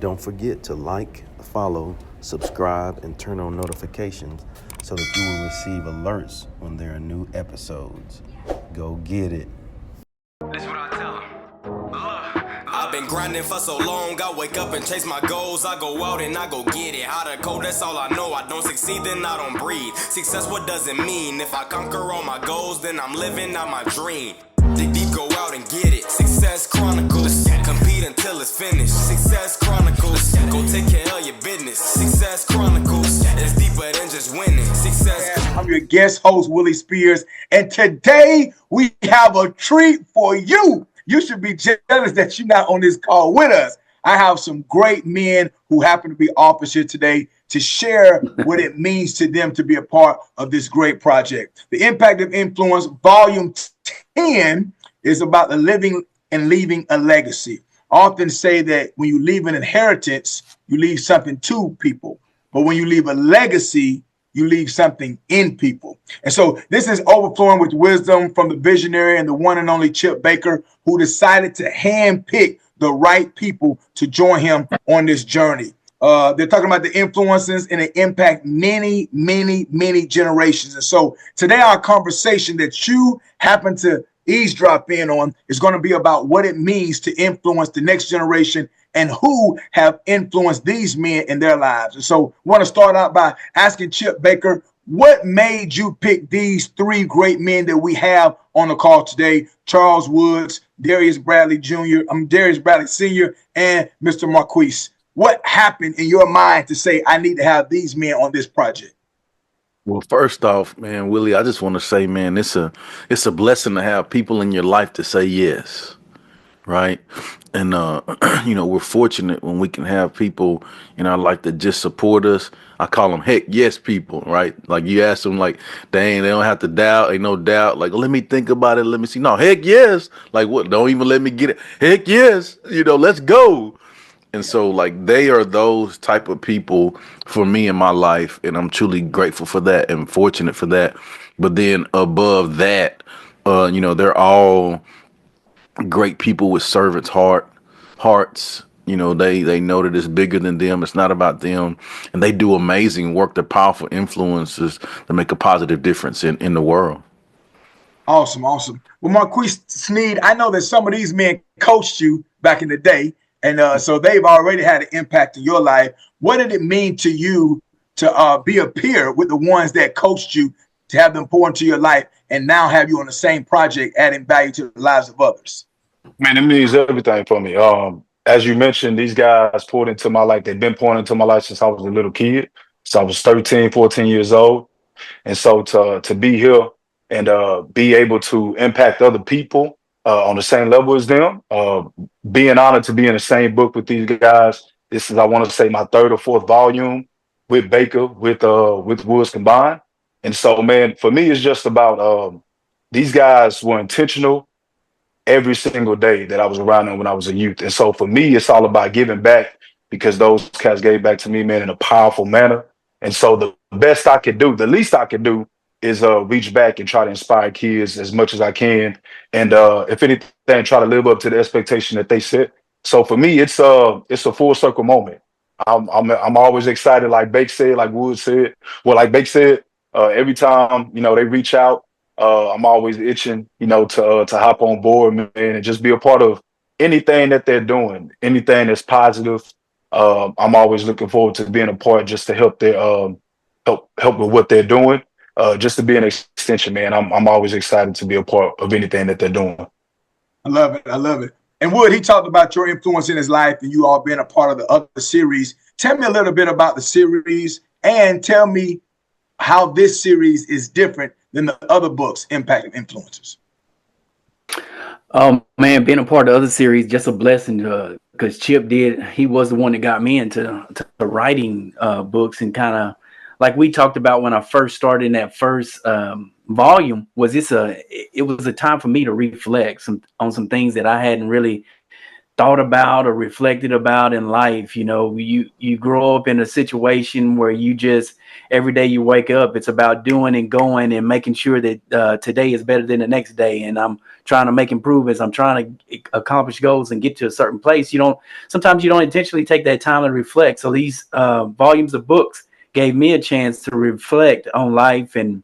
Don't forget to like, follow, subscribe, and turn on notifications so that you will receive alerts when there are new episodes. Go get it. That's what I tell them. I've been grinding for so long, I wake up and chase my goals. I go out and I go get it. Hot or cold, that's all I know. I don't succeed, then I don't breathe. Success, what does it mean? If I conquer all my goals, then I'm living out my dream. Dig deep, go out and get it. Success Chronicles. Compete until it's finished. Success Chronicles. Go take care of your business. Success Chronicles. It's deeper than just winning. Success. I'm your guest host, Willie Spears, and today we have a treat for you. You should be jealous that you're not on this call with us. I have some great men who happen to be officers here today to share what it means to them to be a part of this great project. The Impact of Influence, Volume 10, is about the living and leaving a legacy. I often say that when you leave an inheritance, you leave something to people. But when you leave a legacy, you leave something in people. And so this is overflowing with wisdom from the visionary and the one and only Chip Baker, who decided to handpick the right people to join him on this journey. They're talking about the influences and the impact many, many, many generations. And so today our conversation that you happen to eavesdrop in on is going to be about what it means to influence the next generation and who have influenced these men in their lives. And so we want to start out by asking Chip Baker, what made you pick these three great men that we have on the call today? Charles Woods, Darius Bradley Sr., and Mr. Marquise. What happened in your mind to say, I need to have these men on this project? Well, first off, man, Willie, I just want to say, man, it's a blessing to have people in your life to say yes, right? And we're fortunate when we can have people in our life that just support us. I call them heck yes people, right? Like you ask them, like, dang, they don't have to doubt, ain't no doubt. Like, let me think about it, let me see. No, heck yes. Like, what? Don't even let me get it. Heck yes. Let's go. And so, like, they are those type of people for me in my life, and I'm truly grateful for that and fortunate for that. But then above that, they're all great people with servants' hearts. They know that it's bigger than them. It's not about them, and they do amazing work. They're powerful influences that make a positive difference in the world. Awesome. Well, Marquise Sneed, I know that some of these men coached you back in the day. And so they've already had an impact in your life. What did it mean to you to be a peer with the ones that coached you, to have them pour into your life and now have you on the same project, adding value to the lives of others? Man, it means everything for me. As you mentioned, these guys poured into my life. They've been pouring into my life since I was a little kid. So I was 13, 14 years old. And so to be here and be able to impact other people on the same level as them, being honored to be in the same book with these guys. This is, I want to say, my third or fourth volume with Baker, with Woods combined. And so, man, for me, it's just about these guys were intentional every single day that I was around them when I was a youth. And so for me, it's all about giving back, because those cats gave back to me, man, in a powerful manner. And so the best I could do, the least I could do, is reach back and try to inspire kids as much as I can. And if anything, try to live up to the expectation that they set. So for me, it's a full circle moment. I'm always excited, like Bake said, like Wood said. Well, like Bake said, every time, they reach out, I'm always itching, to hop on board, man, and just be a part of anything that they're doing, anything that's positive. I'm always looking forward to being a part just to help their help with what they're doing. Just to be an extension, man. I'm always excited to be a part of anything that they're doing. I love it. And Wood, he talked about your influence in his life and you all being a part of the other series. Tell me a little bit about the series and tell me how this series is different than the other books, Impact of Influencers. Man, being a part of the other series, just a blessing because Chip he was the one that got me into writing books, and kind of like we talked about when I first started in that first volume, it was a time for me to reflect on some things that I hadn't really thought about or reflected about in life. You know, you grow up in a situation where you just every day you wake up, it's about doing and going and making sure that today is better than the next day. And I'm trying to make improvements. I'm trying to accomplish goals and get to a certain place. Sometimes you don't intentionally take that time to reflect. So these volumes of books gave me a chance to reflect on life and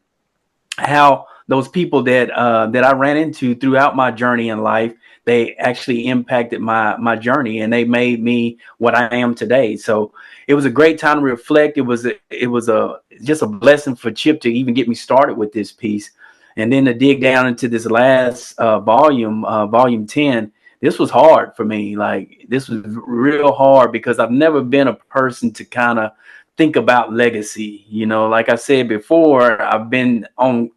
how those people that I ran into throughout my journey in life, they actually impacted my journey, and they made me what I am today. So it was a great time to reflect. It was just a blessing for Chip to even get me started with this piece, and then to dig down into this last volume, volume 10. This was hard for me. Like, this was real hard because I've never been a person to kind of think about legacy. Like I said before, I've been on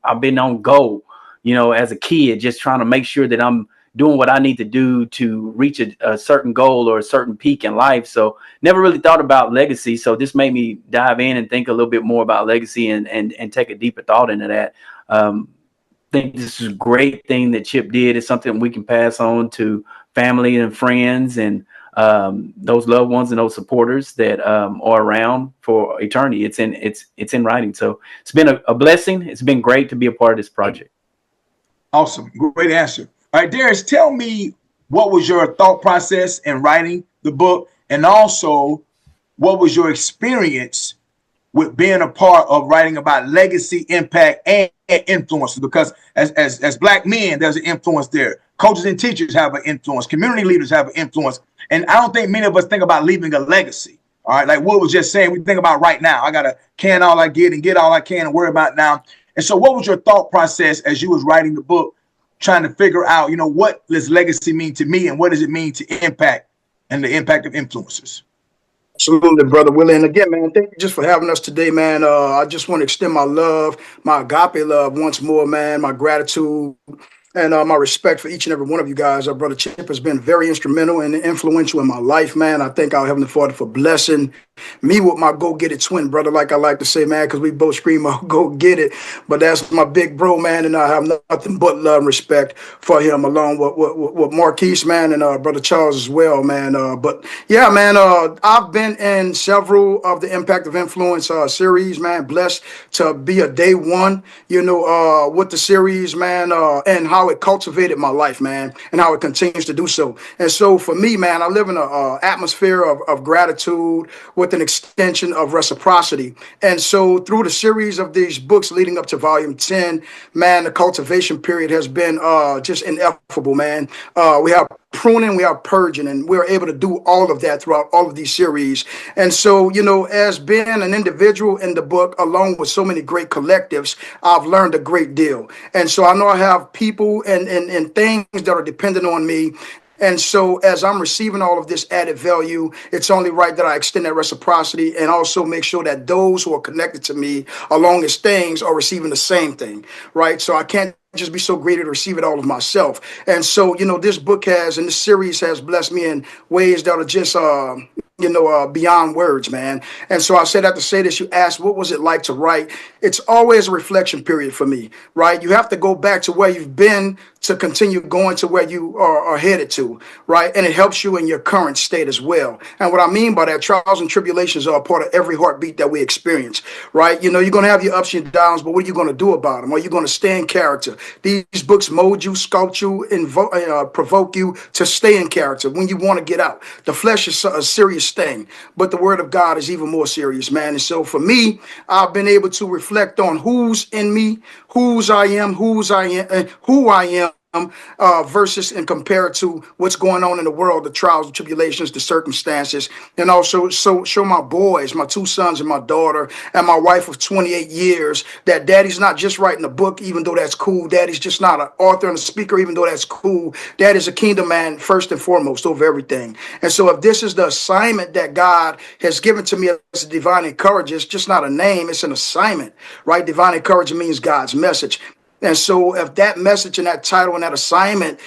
go, as a kid, just trying to make sure that I'm doing what I need to do to reach a certain goal or a certain peak in life. So never really thought about legacy. So this made me dive in and think a little bit more about legacy and take a deeper thought into that. Think this is a great thing that Chip did. It's something we can pass on to family and friends and those loved ones and those supporters that are around for eternity. It's in writing. So it's been a blessing. It's been great to be a part of this project. Awesome. Great answer. All right, Darius, tell me, what was your thought process in writing the book? And also, what was your experience with being a part of writing about legacy, impact, and influence? Because as Black men, there's an influence there. Coaches and teachers have an influence. Community leaders have an influence. And I don't think many of us think about leaving a legacy. All right, like Will was just saying, we think about right now. I got to can all I get and get all I can and worry about now. And so what was your thought process as you was writing the book, trying to figure out, what does legacy mean to me and what does it mean to impact and the impact of influencers? Absolutely, Brother Willie. And again, man, thank you just for having us today, man. I just want to extend my love, my agape love once more, man, my gratitude and my respect for each and every one of you guys. Our Brother Chip has been very instrumental and influential in my life, man. I thank our Heavenly Father for blessing me with my go-get-it twin brother, like I like to say, man, because we both scream out, go get it. But that's my big bro, man, and I have nothing but love and respect for him, along with Marquise, man, and Brother Charles as well, man. But yeah, man, I've been in several of the Impact of Influence series, man. Blessed to be a day one, with the series, man, and how it cultivated my life, man, and how it continues to do so. And so for me, man, I live in an atmosphere of gratitude with an extension of reciprocity. And so through the series of these books leading up to volume 10, man, the cultivation period has been just ineffable, man. We have pruning, we have purging, and we're able to do all of that throughout all of these series. And so, as being an individual in the book, along with so many great collectives, I've learned a great deal. And so I know I have people and things that are dependent on me. And so as I'm receiving all of this added value, it's only right that I extend that reciprocity and also make sure that those who are connected to me along as things are receiving the same thing, right? So I can't just be so greedy to receive it all of myself. And so, this book and this series has blessed me in ways that are just, beyond words, man. And so I said that to say this. You asked, what was it like to write? It's always a reflection period for me, right? You have to go back to where you've been to continue going to where you are headed to, right? And it helps you in your current state as well. And what I mean by that, trials and tribulations are a part of every heartbeat that we experience, right? You're going to have your ups and downs, but what are you going to do about them? Are you going to stay in character? These books mold you, sculpt you, provoke you to stay in character when you want to get out. The flesh is a serious thing, but the word of God is even more serious, man. And so for me, I've been able to reflect on who's in me, who I am, versus and compared to what's going on in the world, the trials and tribulations, the circumstances, and also show my boys, my two sons and my daughter and my wife of 28 years that daddy's not just writing a book, even though that's cool. Daddy's just not an author and a speaker, even though that's cool. Dad is a kingdom man first and foremost over everything. And so if this is the assignment that God has given to me as a divine encourager, it's just not a name, it's an assignment, right? Divine encourager means God's message. And so if that message and that title and that assignment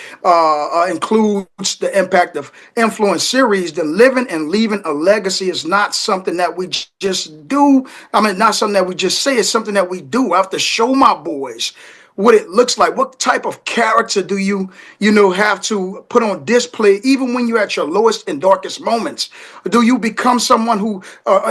includes the Impact of Influence series, then living and leaving a legacy is not something that we just do. Not something that we just say. It's something that we do. I have to show my boys what it looks like. What type of character do you have to put on display even when you're at your lowest and darkest moments? Do you become someone who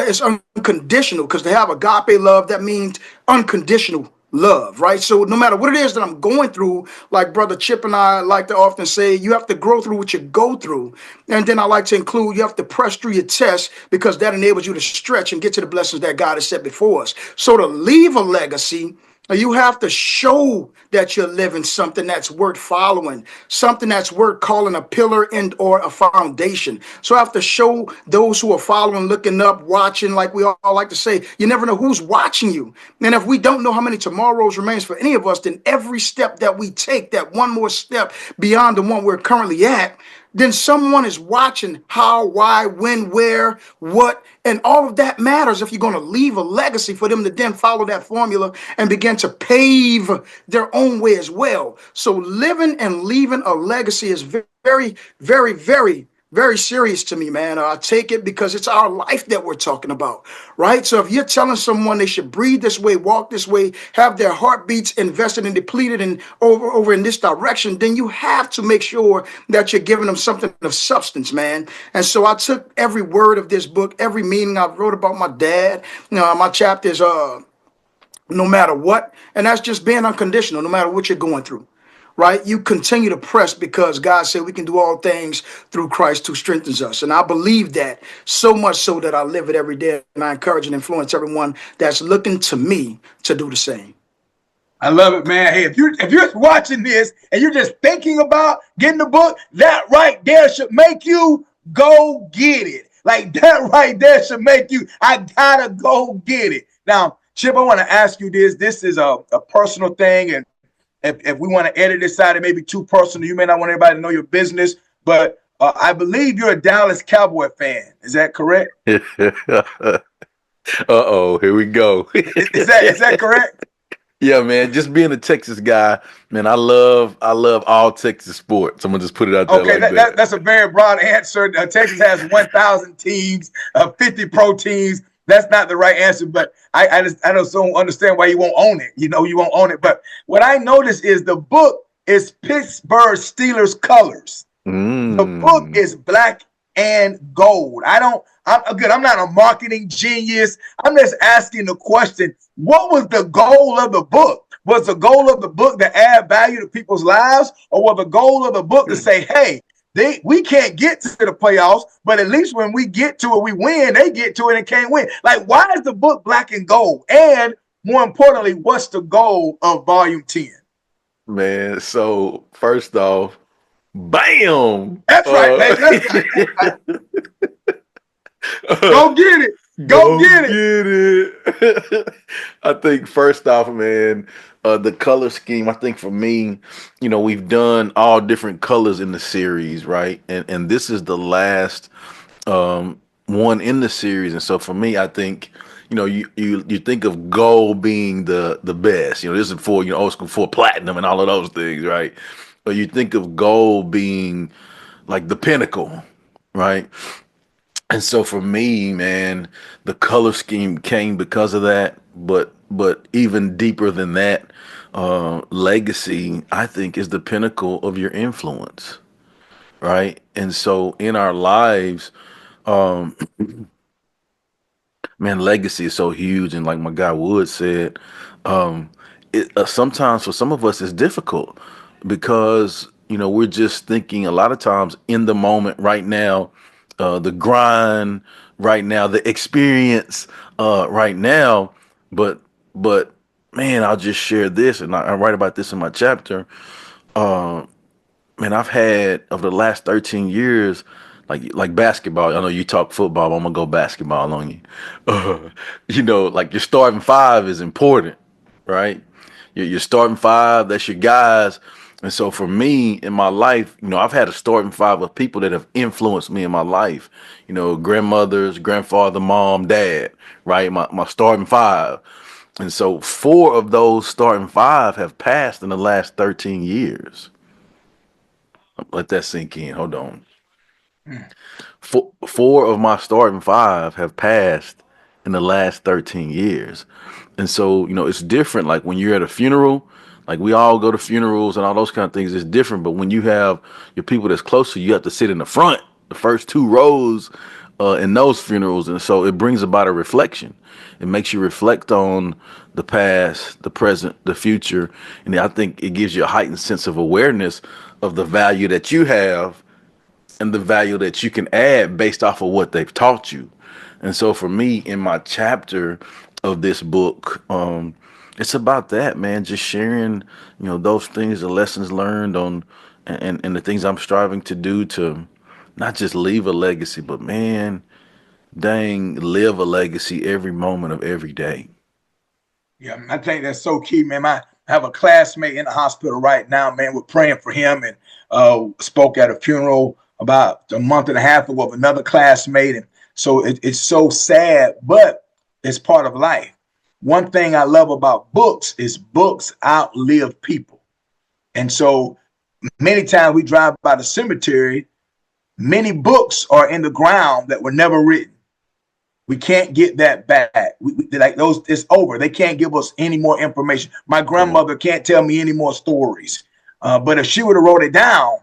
is unconditional? Because to have agape love, that means unconditional love, right? So no matter what it is that I'm going through, like Brother Chip and I like to often say, you have to grow through what you go through. And then I like to include, you have to press through your tests, because that enables you to stretch and get to the blessings that God has set before us. So to leave a legacy, you have to show that you're living something that's worth following, something that's worth calling a pillar and or a foundation. So I have to show those who are following, looking up, watching, like we all like to say, you never know who's watching you. And if we don't know how many tomorrows remains for any of us, then every step that we take, that one more step beyond the one we're currently at, then someone is watching how, why, when, where, what, and all of that matters if you're going to leave a legacy for them to then follow that formula and begin to pave their own way as well. So living and leaving a legacy is very, very, very, very serious to me, man. I take it because it's our life that we're talking about, right? So if you're telling someone they should breathe this way, walk this way, have their heartbeats invested and depleted and over in this direction, then you have to make sure that you're giving them something of substance, man. And so I took every word of this book, every meaning I wrote about my dad. My chapters, no matter what, and that's just being unconditional, no matter what you're going through. Right? You continue to press because God said we can do all things through Christ who strengthens us. And I believe that so much so that I live it every day. And I encourage and influence everyone that's looking to me to do the same. I love it, man. Hey, if you're watching this and you're just thinking about getting the book, that right there should make you go get it. Like that right there should make you, I gotta go get it. Now, Chip, I want to ask you this. This is a personal thing, and if we want to edit this out, it may be too personal. You may not want everybody to know your business, but I believe you're a Dallas Cowboy fan. Is that correct? Uh-oh, here we go. Is that correct? Yeah, man. Just being a Texas guy, man, I love all Texas sports. I'm gonna just put it out there like that. That's a very broad answer. Texas has 1,000 teams, 50 pro teams. That's not the right answer, but I just don't understand why you won't own it. You won't own it. But what I noticed is the book is Pittsburgh Steelers colors. The book is black and gold. I'm not a marketing genius. I'm just asking the question, what was the goal of the book? Was the goal of the book to add value to people's lives, or was the goal of the book to say, hey, we can't get to the playoffs, but at least when we get to it, we win. They get to it and can't win. Like, why is the book black and gold? And more importantly, what's the goal of volume 10? Man, so first off, bam! That's right, man. That's right. Go get it. Go get it. I think first off, man, the color scheme, I think for me, we've done all different colors in the series, right? And this is the last one in the series. And so for me, I think, you think of gold being the best. This is for, old school for platinum and all of those things, right? But you think of gold being like the pinnacle, right? And so for me, man, the color scheme came because of that. But even deeper than that, legacy, I think, is the pinnacle of your influence, right? And so in our lives, man, legacy is so huge. And like my guy Wood said, sometimes for some of us it's difficult because, we're just thinking a lot of times in the moment right now, the grind right now, the experience right now. But man, I'll just share this, and I write about this in my chapter. Man, I've had over the last 13 years, like basketball. I know you talk football, but I'm gonna go basketball on you. Like your starting five is important, right? Your starting five, that's your guys. And so for me in my life, I've had a starting five of people that have influenced me in my life. Grandmothers, grandfather, mom, dad, right? My starting five. And so 4 of those starting 5 have passed in the last 13 years. Let that sink in. Hold on. 4 of my starting 5 have passed in the last 13 years. And so, it's different. Like when you're at a funeral, Like we all go to funerals and all those kind of things. It's different, but when you have your people that's close to you, you have to sit in the front, the first two rows, in those funerals, and so it brings about a reflection. It makes you reflect on the past, the present, the future, and I think it gives you a heightened sense of awareness of the value that you have and the value that you can add based off of what they've taught you. And so for me, in my chapter of this book, it's about that, man, just sharing, those things, the lessons learned on, and the things I'm striving to do to not just leave a legacy, but man, dang, live a legacy every moment of every day. Yeah, I think that's so key, man. I have a classmate in the hospital right now, man. We're praying for him, and spoke at a funeral about a month and a half ago of another classmate. And so it's so sad, but it's part of life. One thing I love about books is books outlive people. And so many times we drive by the cemetery, many books are in the ground that were never written. We can't get that back. We like those, it's over. They can't give us any more information. My grandmother can't tell me any more stories. But if she would have wrote it down,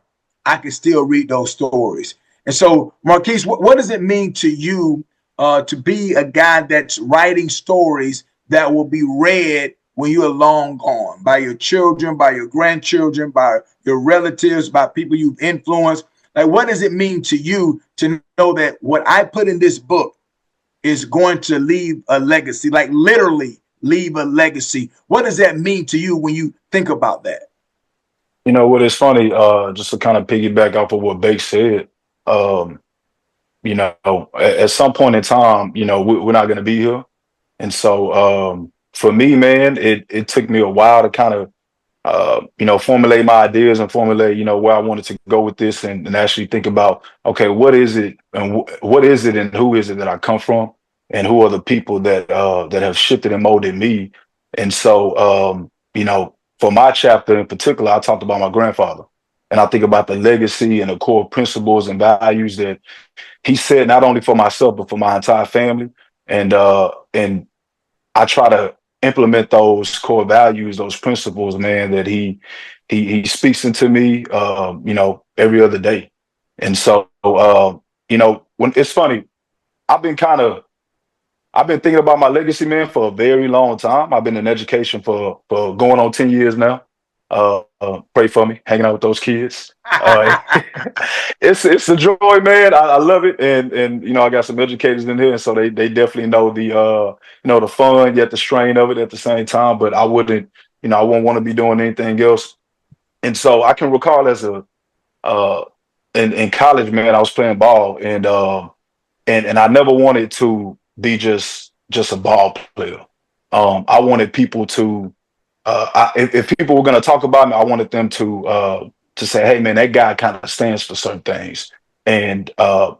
I could still read those stories. And so, Marquise, what does it mean to you to be a guy that's writing stories that will be read when you are long gone by your children, by your grandchildren, by your relatives, by people you've influenced? Like, what does it mean to you to know that what I put in this book is going to leave a legacy, like literally leave a legacy? What does that mean to you when you think about that? You know what is funny, just to kind of piggyback off of what Bake said, at some point in time, we're not going to be here. And so for me, man, it took me a while to kind of, formulate my ideas and formulate, where I wanted to go with this, and actually think about, okay, what is it and what is it and who is it that I come from, and who are the people that have shifted and molded me. And so, for my chapter in particular, I talked about my grandfather, and I think about the legacy and the core principles and values that he set, not only for myself, but for my entire family. And I try to implement those core values, those principles, man, that he speaks into me, every other day. And so, when it's funny, I've been thinking about my legacy, man, for a very long time. I've been in education for going on 10 years now. Pray for me, hanging out with those kids. It's a joy, man. I love it. And I got some educators in here, and so they definitely know the fun, yet the strain of it at the same time. But I wouldn't want to be doing anything else. And so I can recall as in college, man, I was playing ball, and I never wanted to be just a ball player. I wanted people to, if people were going to talk about me, I wanted them to say, hey, man, that guy kind of stands for certain things. And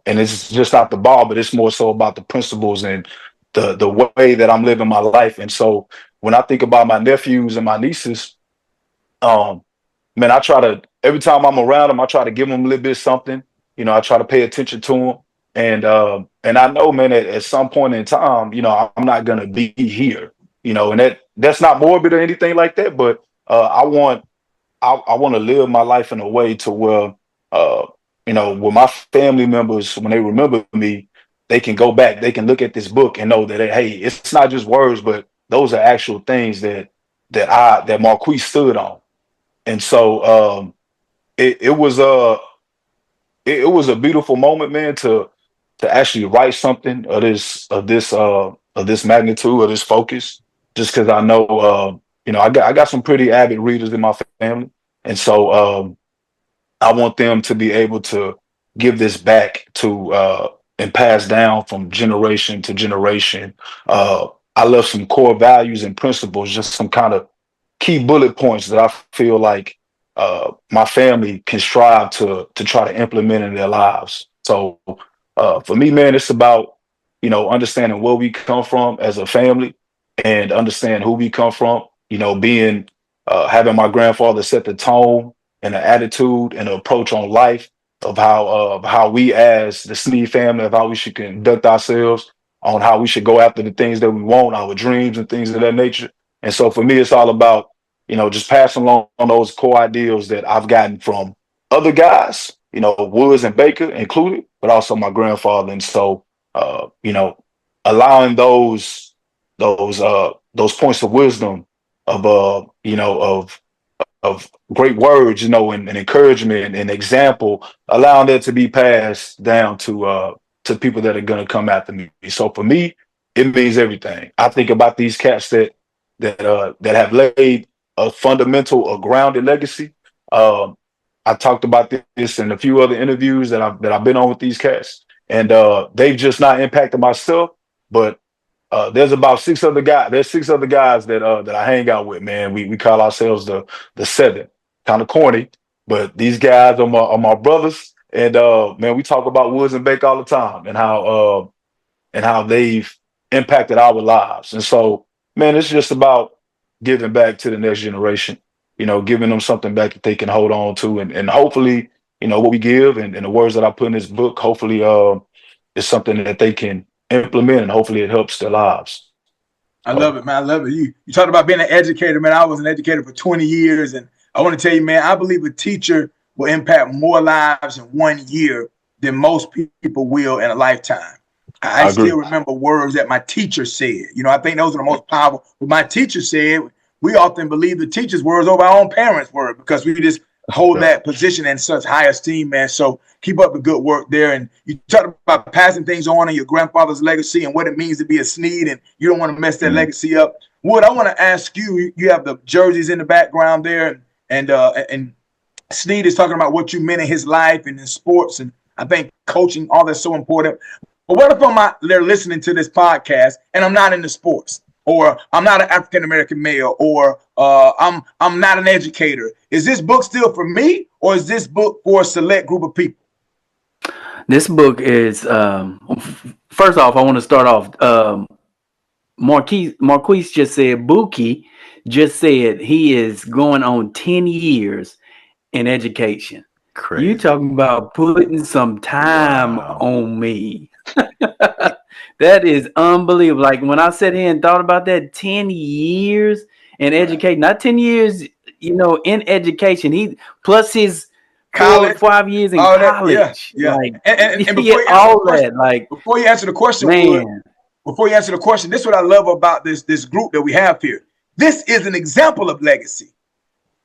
it's just not the ball, but it's more so about the principles and the way that I'm living my life. And so when I think about my nephews and my nieces, man, I try to, every time I'm around them, I try to give them a little bit of something. I try to pay attention to them. And I know, man, at some point in time, I'm not going to be here, and that's not morbid or anything like that. But I want to live my life in a way to where, with my family members, when they remember me, they can go back, they can look at this book and know that, hey, it's not just words, but those are actual things that Marquise stood on. And so it was a beautiful moment, man, to actually write something of this magnitude, of this focus, just because I know, I got some pretty avid readers in my family. And so I want them to be able to give this back to and pass down from generation to generation. I love some core values and principles, just some kind of key bullet points that I feel like my family can strive to try to implement in their lives. So for me, man, it's about, understanding where we come from as a family and understand who we come from, being, having my grandfather set the tone and the attitude and the approach on life of how we as the Sneed family, of how we should conduct ourselves, on how we should go after the things that we want, our dreams and things of that nature. And so for me, it's all about, just passing along those core ideals that I've gotten from other guys, Woods and Baker included, but also my grandfather. And so, allowing those points of wisdom of great words, and encouragement and example, allowing that to be passed down to people that are going to come after me. So for me, it means everything. I think about these cats that have laid a fundamental, a grounded legacy. I talked about this in a few other interviews that I've been on with these cats, and they've just not impacted myself, but there's about 6 other guys. There's 6 other guys that I hang out with, man. We call ourselves the seven. Kind of corny, but these guys are my brothers. And man, we talk about Woods and Bake all the time, and how they've impacted our lives. And so, man, it's just about giving back to the next generation. Giving them something back that they can hold on to, and hopefully, what we give and the words that I put in this book, hopefully, is something that they can implement, and hopefully it helps their lives. I love it, man. I love it. You talked about being an educator, man. I was an educator for 20 years, and I want to tell you, man, I believe a teacher will impact more lives in 1 year than most people will in a lifetime. I still remember words that my teacher said. I think those are the most powerful. What my teacher said, we often believe the teacher's words over our own parents' word, because we just hold that position in such high esteem, man. So keep up the good work there. And you talk about passing things on and your grandfather's legacy and what it means to be a Snead, and you don't want to mess that legacy up. Wood, I want to ask you, you have the jerseys in the background there, and Snead is talking about what you meant in his life and in sports, and I think coaching, all that's so important. But what if they're listening to this podcast and I'm not into sports, or I'm not an African-American male, or I'm not an educator? Is this book still for me, or is this book for a select group of people? This book is, first off, I want to start off. Marquise just said, Buki just said he is going on 10 years in education. Crazy. You talking about putting some time on me. That is unbelievable. Like, when I sat here and thought about that, 10 years in education, not 10 years, in education. He plus his college, 5 years in college. Yeah. Like, and before you answer the question, man. Before you answer the question, this is what I love about this group that we have here. This is an example of legacy.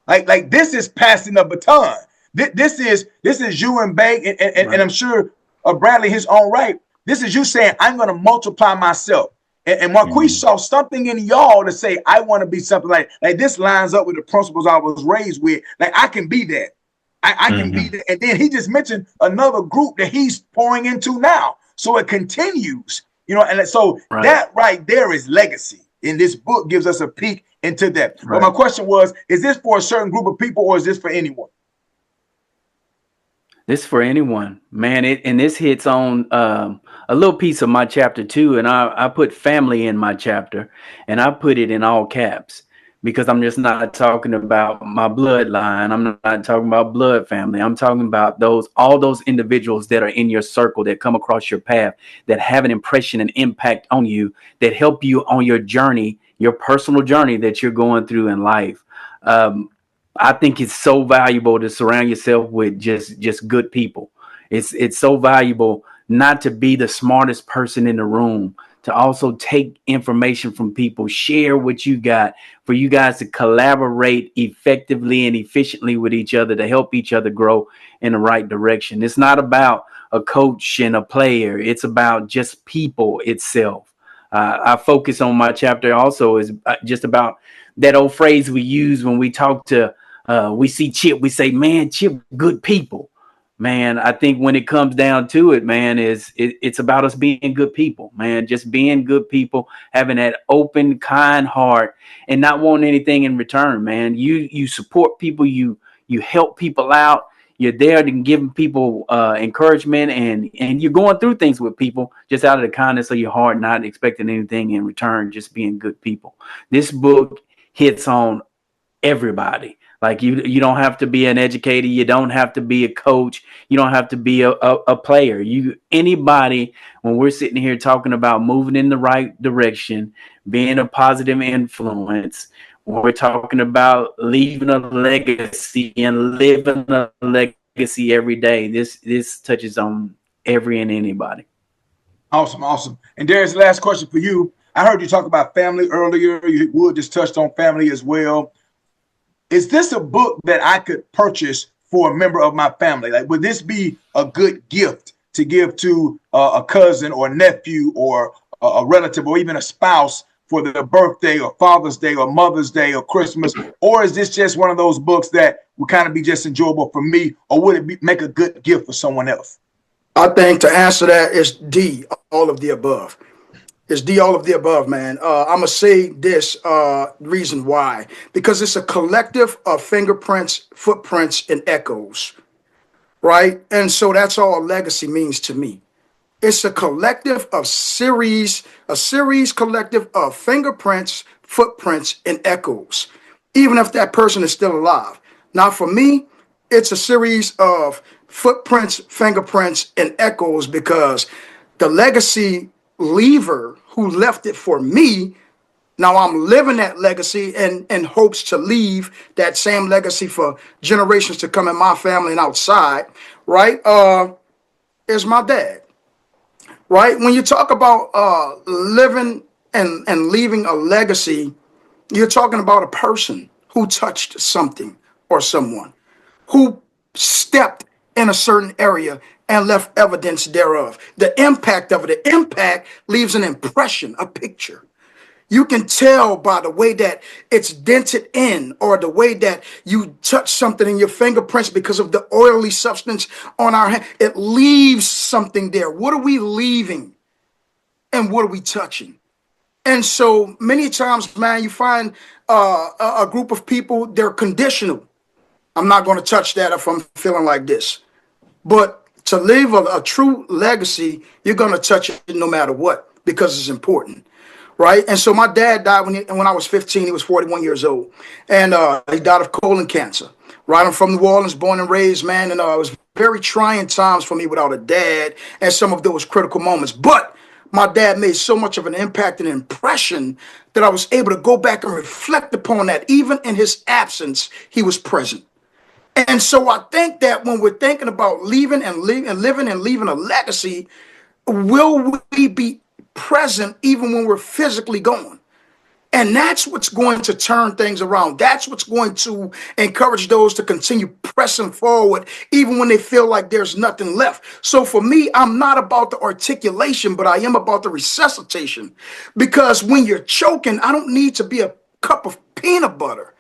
Like this is passing a baton. This is you and Bake, and I'm sure Bradley his own right. This is you saying, I'm going to multiply myself. And Marquise saw something in y'all to say, I want to be something like this. Lines up with the principles I was raised with. Like, I can be that. I can be that. And then he just mentioned another group that he's pouring into now. So it continues, and so that right there is legacy. And this book gives us a peek into that. But my question was, is this for a certain group of people, or is this for anyone? This is for anyone, man. And this hits on a little piece of my chapter too. And I put family in my chapter, and I put it in all caps, because I'm just not talking about my bloodline. I'm not talking about blood family. I'm talking about all those individuals that are in your circle, that come across your path, that have an impression and impact on you, that help you on your journey, your personal journey that you're going through in life. I think it's so valuable to surround yourself with just good people. It's so valuable not to be the smartest person in the room, to also take information from people, share what you got, for you guys to collaborate effectively and efficiently with each other to help each other grow in the right direction. It's not about a coach and a player. It's about just people itself. I focus on my chapter also is just about that old phrase we use when we talk to we see Chip, we say, man, Chip, good people. Man, I think when it comes down to it, man, it's about us being good people, man, just being good people, having that open, kind heart, and not wanting anything in return, man. You support people, you help people out, you're there to give people encouragement, and you're going through things with people just out of the kindness of your heart, not expecting anything in return, just being good people. This book hits on everybody. Like, you don't have to be an educator. You don't have to be a coach. You don't have to be a player. Anybody, when we're sitting here talking about moving in the right direction, being a positive influence, we're talking about leaving a legacy and living a legacy every day. This touches on every and anybody. Awesome. And Darius, last question for you. I heard you talk about family earlier. Wood just touched on family as well. Is this a book that I could purchase for a member of my family? Like, would this be a good gift to give to a cousin or nephew or a relative or even a spouse for their birthday or Father's Day or Mother's Day or Christmas? Or is this just one of those books that would kind of be just enjoyable for me? Or would it make a good gift for someone else? I think to answer that is D, all of the above. It's D, all of the above, man. I'm going to say this reason why. Because it's a collective of fingerprints, footprints, and echoes, right? And so that's all legacy means to me. It's a collective of a series collective of fingerprints, footprints, and echoes, even if that person is still alive. Now, for me, it's a series of footprints, fingerprints, and echoes because the legacy leaver who left it for me, now I'm living that legacy and in hopes to leave that same legacy for generations to come in my family and outside, right? Is my dad, right? When you talk about living and leaving a legacy, you're talking about a person who touched something or someone who stepped in a certain area and left evidence thereof. The impact of it, the impact leaves an impression, a picture. You can tell by the way that it's dented in or the way that you touch something in your fingerprints because of the oily substance on our hand. It leaves something there. What are we leaving? And what are we touching? And so many times, man, you find a group of people, they're conditional. I'm not going to touch that if I'm feeling like this. But to leave a true legacy, you're going to touch it no matter what because it's important, right? And so my dad died when I was 15. He was 41 years old. And he died of colon cancer, right? I'm from New Orleans, born and raised, man. And it was very trying times for me without a dad and some of those critical moments. But my dad made so much of an impact and impression that I was able to go back and reflect upon that. Even in his absence, he was present. And so I think that when we're thinking about living and leaving a legacy, will we be present even when we're physically gone? And that's what's going to turn things around. That's what's going to encourage those to continue pressing forward, even when they feel like there's nothing left. So for me, I'm not about the articulation, but I am about the resuscitation. Because when you're choking, I don't need to be a cup of peanut butter.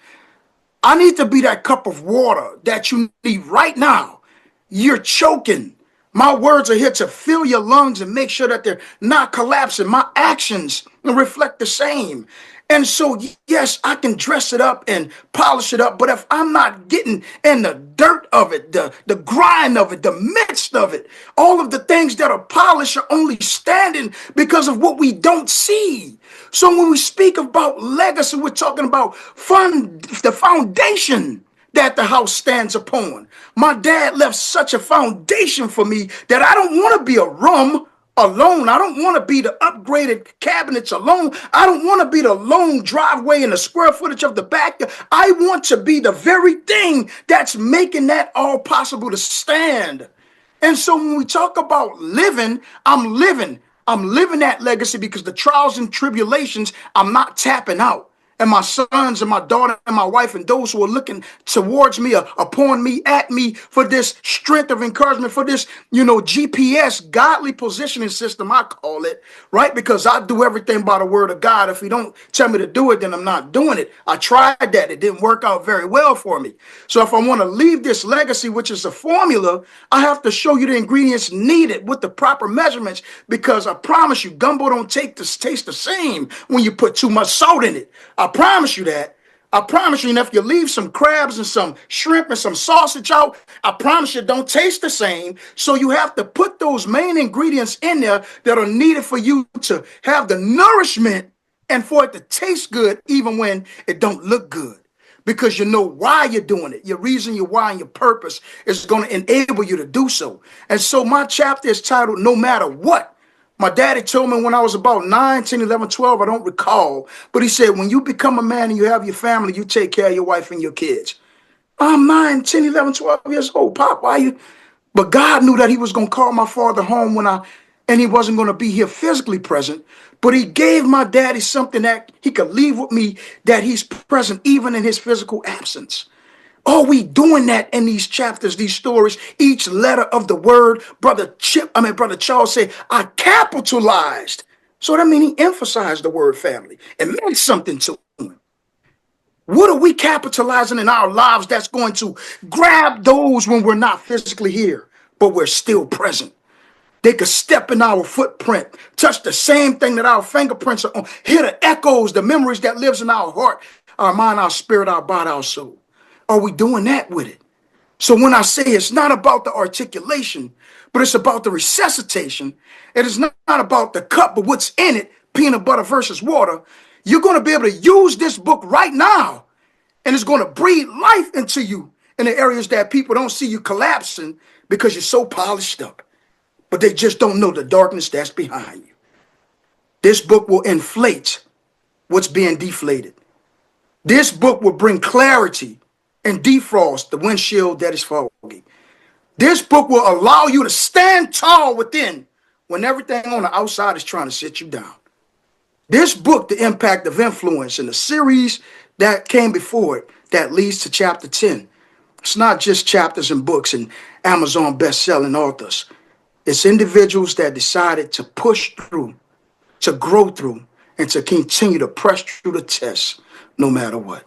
I need to be that cup of water that you need right now. You're choking. My words are here to fill your lungs and make sure that they're not collapsing. My actions reflect the same. And so, yes, I can dress it up and polish it up. But if I'm not getting in the dirt of it, the grind of it, the midst of it, all of the things that are polished are only standing because of what we don't see. So when we speak about legacy, we're talking about the foundation that the house stands upon. My dad left such a foundation for me that I don't want to be a room alone. I don't want to be the upgraded cabinets alone. I don't want to be the lone driveway and the square footage of the back. I want to be the very thing that's making that all possible to stand. And so when we talk about living, I'm living that legacy because the trials and tribulations, I'm not tapping out. And my sons and my daughter and my wife and those who are looking towards me, upon me, at me for this strength of encouragement, for this, GPS, godly positioning system, I call it, right? Because I do everything by the word of God. If you don't tell me to do it, then I'm not doing it. I tried that. It didn't work out very well for me. So if I want to leave this legacy, which is a formula, I have to show you the ingredients needed with the proper measurements, because I promise you, gumbo don't taste the same when you put too much salt in it. I promise you that. I promise you, and if you leave some crabs and some shrimp and some sausage out, I promise you it don't taste the same. So you have to put those main ingredients in there that are needed for you to have the nourishment and for it to taste good even when it don't look good. Because you know why you're doing it. Your reason, your why, and your purpose is going to enable you to do so. And so my chapter is titled, No Matter What. My daddy told me when I was about 9, 10, 11, 12, I don't recall. But he said, when you become a man and you have your family, you take care of your wife and your kids. I'm 9, 10, 11, 12 years old. Pop, why you? But God knew that he was going to call my father home and he wasn't going to be here physically present. But he gave my daddy something that he could leave with me, that he's present even in his physical absence. Are we doing that in these chapters, these stories? Each letter of the word, Brother Charles said, I capitalized. So that means he emphasized the word family. It meant something to him. What are we capitalizing in our lives that's going to grab those when we're not physically here, but we're still present? They could step in our footprint, touch the same thing that our fingerprints are on, hear the echoes, the memories that lives in our heart, our mind, our spirit, our body, our soul. Are we doing that with it? So when I say it's not about the articulation, but it's about the resuscitation, it is not about the cup, but what's in it, peanut butter versus water, you're going to be able to use this book right now, and it's going to breathe life into you in the areas that people don't see you collapsing because you're so polished up, but they just don't know the darkness that's behind you. This book will inflate what's being deflated. This book will bring clarity and defrost the windshield that is foggy. This book will allow you to stand tall within when everything on the outside is trying to sit you down. This book, The Impact of Influence, and the series that came before it that leads to chapter 10. It's not just chapters and books and Amazon best-selling authors. It's individuals that decided to push through, to grow through, and to continue to press through the test no matter what.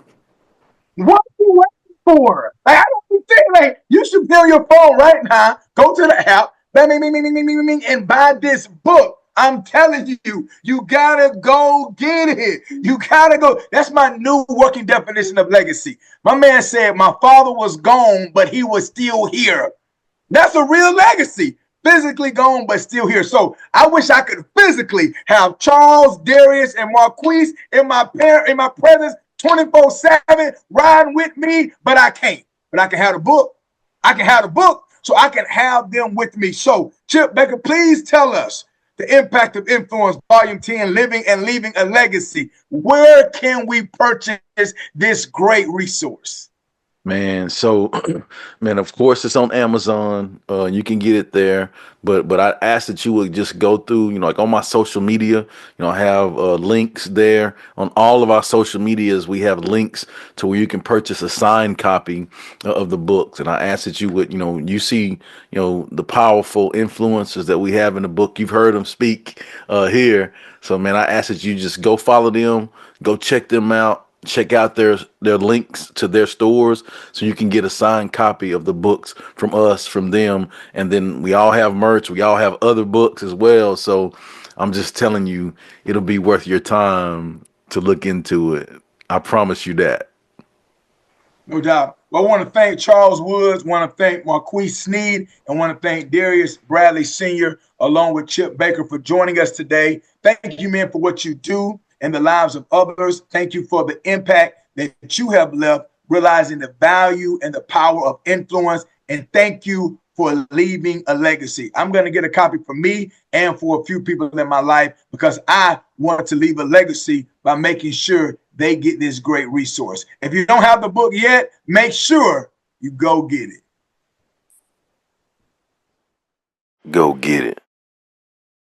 What are you waiting for? Like, I don't think like you should build your phone right now. Go to the app, and buy this book. I'm telling you, you gotta go get it. You gotta go. That's my new working definition of legacy. My man said, my father was gone, but he was still here. That's a real legacy. Physically gone, but still here. So I wish I could physically have Charles, Darius, and Marquise in my presence 24/7 riding with me, but I can't. But I can have the book. I can have the book, so I can have them with me. So, Chip Baker, please tell us the impact of influence, Volume 10, Living and Leaving a Legacy. Where can we purchase this great resource? Man, so man, of course it's on Amazon. You can get it there, but I ask that you would just go through, like on my social media, I have links there on all of our social medias. We have links to where you can purchase a signed copy of the books, and I ask that you would, you see, the powerful influences that we have in the book. You've heard them speak here, so man, I ask that you just go follow them, go check them out. Check out their links to their stores so you can get a signed copy of the books from us, from them. And then we all have merch. We all have other books as well. So I'm just telling you, it'll be worth your time to look into it. I promise you that. No doubt. Well, I want to thank Charles Woods, want to thank Marquise Sneed, and want to thank Darius Bradley Sr., along with Chip Baker, for joining us today. Thank you, man, for what you do in the lives of others. Thank you for the impact that you have left, realizing the value and the power of influence. And thank you for leaving a legacy. I'm going to get a copy for me and for a few people in my life, because I want to leave a legacy by making sure they get this great resource. If you don't have the book yet, make sure you go get it. Go get it.